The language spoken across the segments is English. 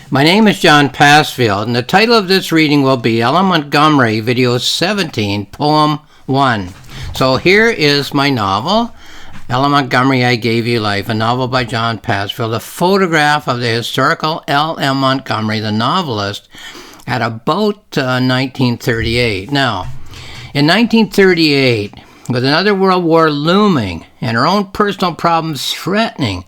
My name is John Passfield, and the title of this reading will be Ella Montgomery, Video 17, Poem 1. So here is my novel, Ella Montgomery, I Gave You Life, a novel by John Passfield, a photograph of the historical L.M. Montgomery, the novelist, at about 1938. Now, in 1938, with another world war looming and her own personal problems threatening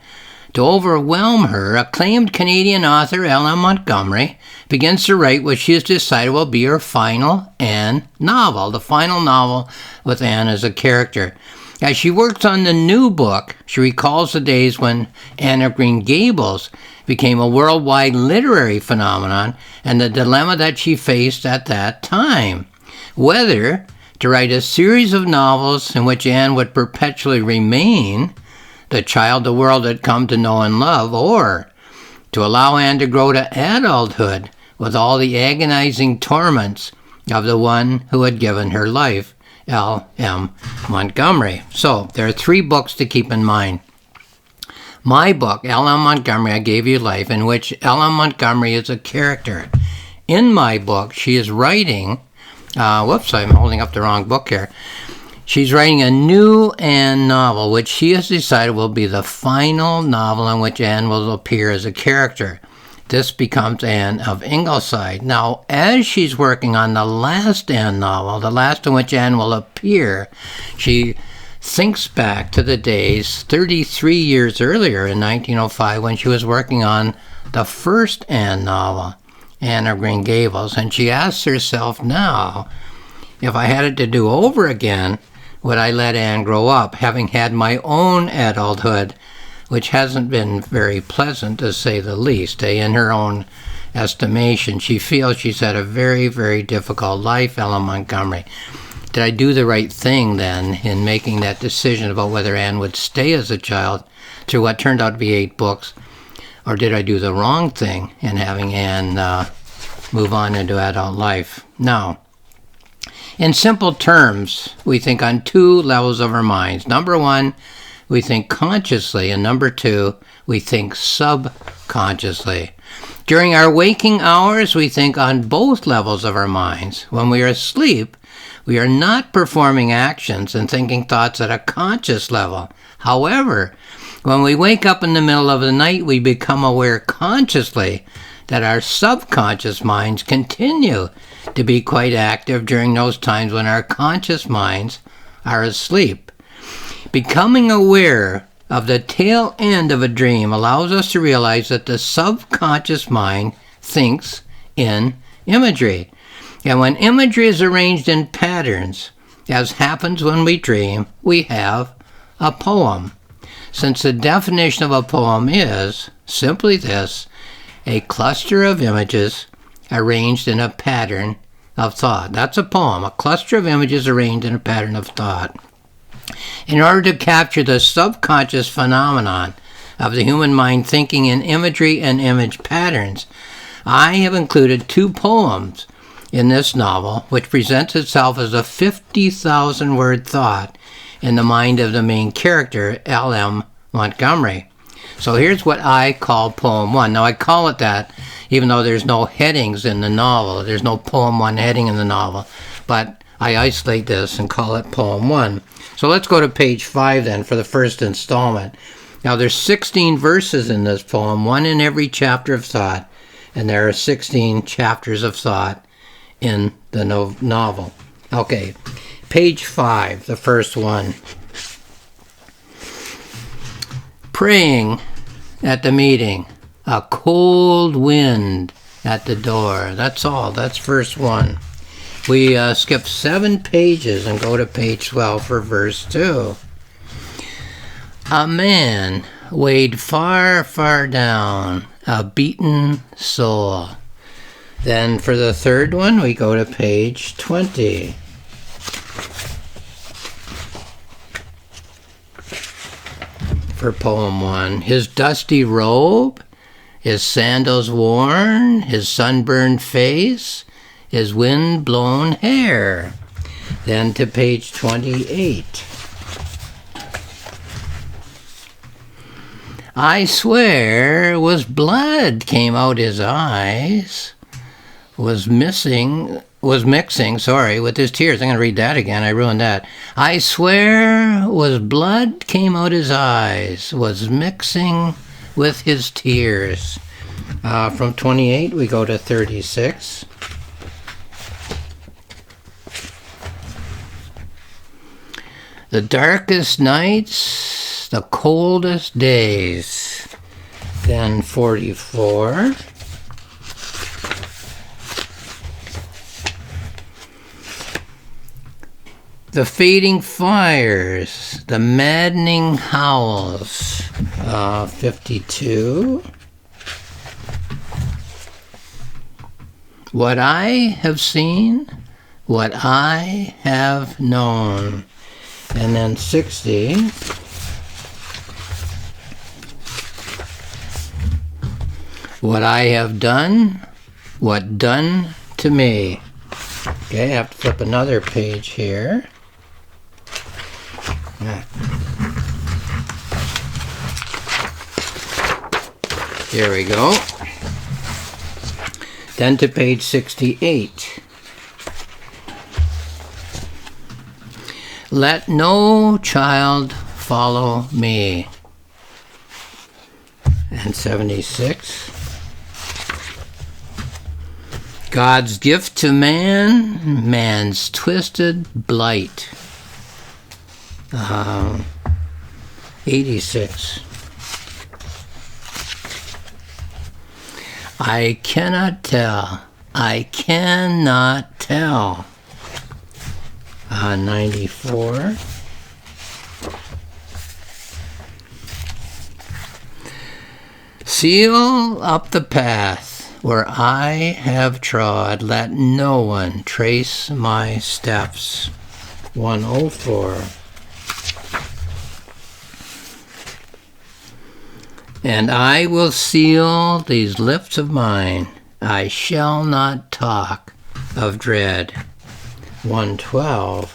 to overwhelm her, acclaimed Canadian author L.M. Montgomery begins to write what she has decided will be her final Anne novel, the final novel with Anne as a character. As she works on the new book, she recalls the days when Anne of Green Gables became a worldwide literary phenomenon and the dilemma that she faced at that time. Whether to write a series of novels in which Anne would perpetually remain the child the world had come to know and love, or to allow Anne to grow to adulthood with all the agonizing torments of the one who had given her life, L.M. Montgomery. So, there are 3 books to keep in mind. My book, L.M. Montgomery, I Gave You Life, in which L.M. Montgomery is a character. In my book, she is writing, I'm holding up the wrong book here. She's writing a new Anne novel, which she has decided will be the final novel in which Anne will appear as a character. This becomes Anne of Ingleside. Now, as she's working on the last Anne novel, the last in which Anne will appear, she thinks back to the days 33 years earlier in 1905 when she was working on the first Anne novel, Anne of Green Gables, and she asks herself now, if I had it to do over again, would I let Anne grow up, having had my own adulthood, which hasn't been very pleasant, to say the least. In her own estimation, she feels she's had a very, very difficult life, Ella Montgomery. Did I do the right thing, then, in making that decision about whether Anne would stay as a child through what turned out to be 8 books, or did I do the wrong thing in having Anne move on into adult life? Now, in simple terms, we think on 2 levels of our minds. Number 1, we think consciously, and number 2, we think subconsciously. During our waking hours, we think on both levels of our minds. When we are asleep, we are not performing actions and thinking thoughts at a conscious level. However, when we wake up in the middle of the night, we become aware consciously that our subconscious minds continue to be quite active during those times when our conscious minds are asleep. Becoming aware of the tail end of a dream allows us to realize that the subconscious mind thinks in imagery. And when imagery is arranged in patterns, as happens when we dream, we have a poem. Since the definition of a poem is simply this: a cluster of images arranged in a pattern of thought. That's a poem, a cluster of images arranged in a pattern of thought. In order to capture the subconscious phenomenon of the human mind thinking in imagery and image patterns, I have included 2 poems in this novel, which presents itself as a 50,000-word thought in the mind of the main character, L.M. Montgomery. So here's what I call Poem 1. Now, I call it that even though there's no headings in the novel. There's no Poem 1 heading in the novel. But I isolate this and call it Poem 1. So let's go to page 5 then for the first installment. Now, there's 16 verses in this poem, 1 in every chapter of thought. And there are 16 chapters of thought in the novel. Okay, page 5, the first one. Praying at the meeting, a cold wind at the door. That's all. That's verse 1. We skip 7 pages and go to page 12 for verse 2. A man weighed far, far down, a beaten soul. Then for the third one, we go to page 20. For poem 1, his dusty robe, his sandals worn, his sunburned face, his wind-blown hair. Then to page 28. I swear was blood came out his eyes, was mixing, with his tears. I'm going to read that again. I ruined that. I swear was blood came out his eyes, was mixing with his tears. From 28, we go to 36. The darkest nights, the coldest days. Then 44. The fading fires, the maddening howls. 52. What I have seen, what I have known. And then 60. What I have done, what done to me. Okay, I have to flip another page here. Here we go. Then to page 68. Let no child follow me. And 76. God's gift to man, man's twisted blight. 86. I cannot tell. I cannot tell. 94. Seal up the path where I have trod. Let no one trace my steps. 104. And I will seal these lips of mine. I shall not talk of dread. 112.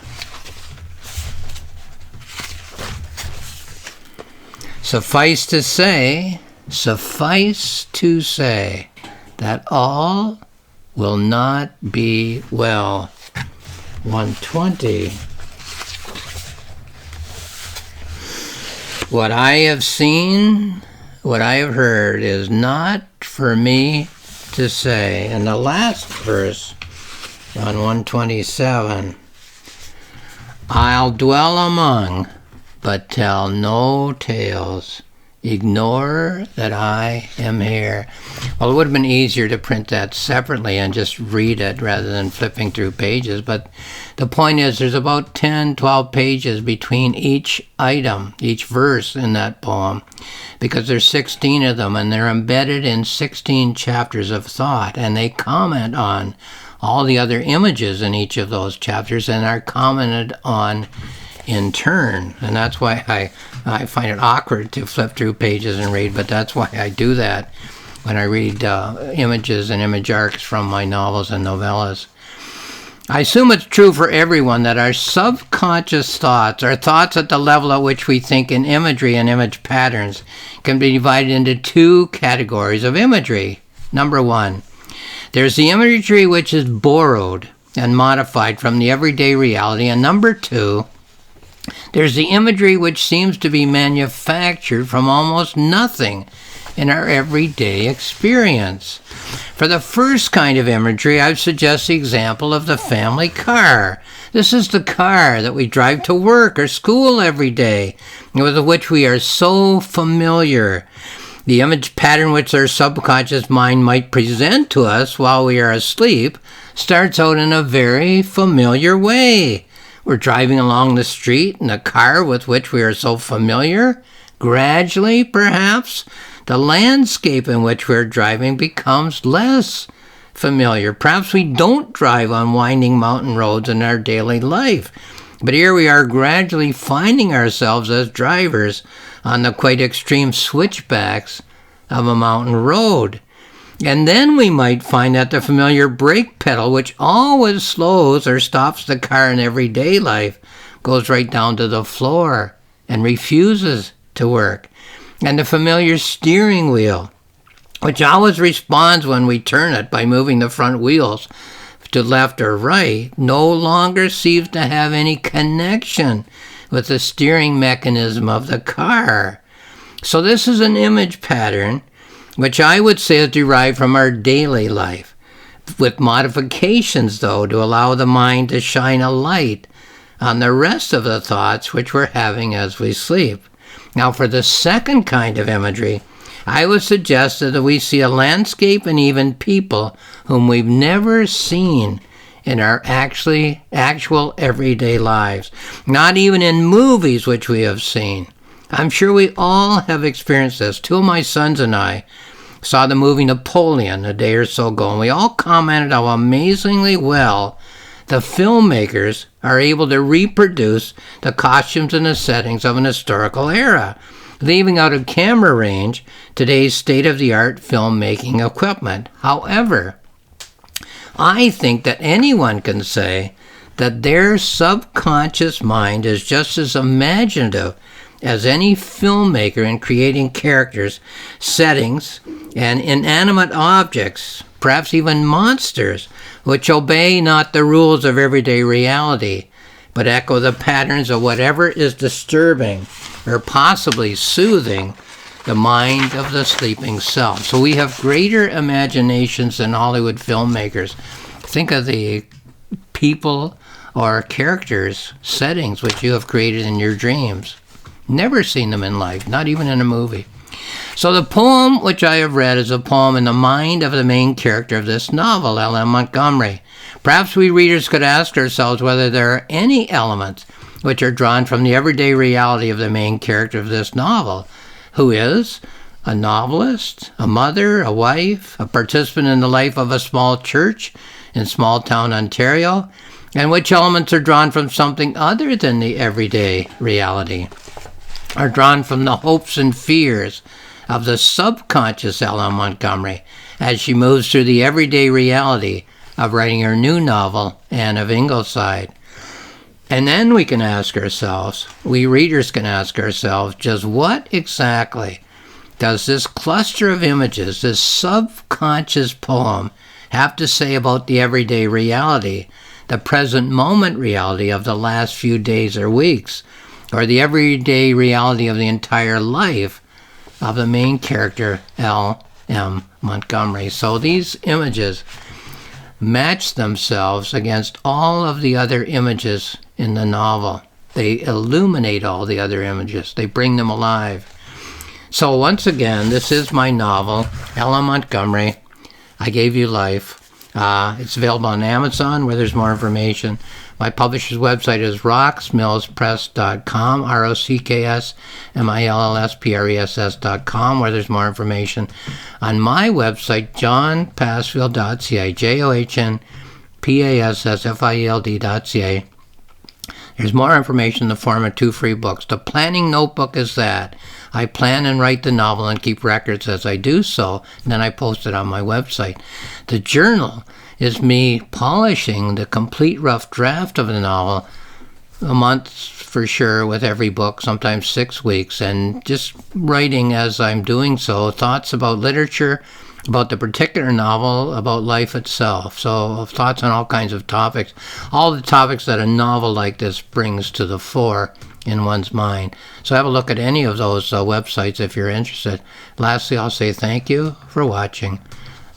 Suffice to say, that all will not be well. 120. What I have seen, what I have heard is not for me to say. And the last verse on 127, I'll dwell among, but tell no tales. Ignore that I am here. Well, it would have been easier to print that separately and just read it rather than flipping through pages. But the point is, there's about 10, 12 pages between each item, each verse in that poem, because there's 16 of them, and they're embedded in 16 chapters of thought, and they comment on all the other images in each of those chapters and are commented on in turn. And that's why I find it awkward to flip through pages and read, but that's why I do that when I read images and image arcs from my novels and novellas. I assume it's true for everyone that our subconscious thoughts, our thoughts at the level at which we think in imagery and image patterns, can be divided into two categories of imagery. Number one, there's the imagery which is borrowed and modified from the everyday reality, and number two, there's the imagery which seems to be manufactured from almost nothing in our everyday experience. For the first kind of imagery, I would suggest the example of the family car. This is the car that we drive to work or school every day, with which we are so familiar. The image pattern which our subconscious mind might present to us while we are asleep starts out in a very familiar way. We're driving along the street in a car with which we are so familiar. Gradually, perhaps, the landscape in which we're driving becomes less familiar. Perhaps we don't drive on winding mountain roads in our daily life. But here we are gradually finding ourselves as drivers on the quite extreme switchbacks of a mountain road. And then we might find that the familiar brake pedal, which always slows or stops the car in everyday life, goes right down to the floor and refuses to work. And the familiar steering wheel, which always responds when we turn it by moving the front wheels to left or right, no longer seems to have any connection with the steering mechanism of the car. So this is an image pattern which I would say is derived from our daily life, with modifications, though, to allow the mind to shine a light on the rest of the thoughts which we're having as we sleep. Now, for the second kind of imagery, I would suggest that we see a landscape and even people whom we've never seen in our actual everyday lives, not even in movies which we have seen. I'm sure we all have experienced this. Two of my sons and I saw the movie Napoleon a day or so ago, and we all commented how amazingly well the filmmakers are able to reproduce the costumes and the settings of an historical era, leaving out of camera range today's state-of-the-art filmmaking equipment. However, I think that anyone can say that their subconscious mind is just as imaginative as any filmmaker in creating characters, settings, and inanimate objects, perhaps even monsters, which obey not the rules of everyday reality, but echo the patterns of whatever is disturbing or possibly soothing the mind of the sleeping self. So we have greater imaginations than Hollywood filmmakers. Think of the people or characters, settings which you have created in your dreams. Never seen them in life, not even in a movie. So the poem which I have read is a poem in the mind of the main character of this novel, L.M. Montgomery. Perhaps we readers could ask ourselves whether there are any elements which are drawn from the everyday reality of the main character of this novel, who is a novelist, a mother, a wife, a participant in the life of a small church in small-town Ontario, and which elements are drawn from something other than the everyday reality, are drawn from the hopes and fears of the subconscious L.M. Montgomery as she moves through the everyday reality of writing her new novel, Anne of Ingleside. And then we can ask ourselves, we readers can ask ourselves, just what exactly does this cluster of images, this subconscious poem, have to say about the everyday reality, the present moment reality of the last few days or weeks, or the everyday reality of the entire life of the main character, L.M. Montgomery? So these images match themselves against all of the other images in the novel. They illuminate all the other images. They bring them alive. So once again, this is my novel, L.M. Montgomery, I Gave You Life. It's available on Amazon, where there's more information. My publisher's website is rocksmillspress.com, rocksmillspress.com, where there's more information. On my website, johnpassfield.ca, johnpassfield.ca, there's more information in the form of 2 free books. The planning notebook is that. I plan and write the novel and keep records as I do so, and then I post it on my website. The journal is me polishing the complete rough draft of the novel, a month for sure with every book, sometimes 6 weeks, and just writing as I'm doing so, thoughts about literature, about the particular novel, about life itself. So thoughts on all kinds of topics, all the topics that a novel like this brings to the fore in one's mind. So have a look at any of those websites if you're interested. Lastly, I'll say thank you for watching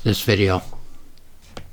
this video.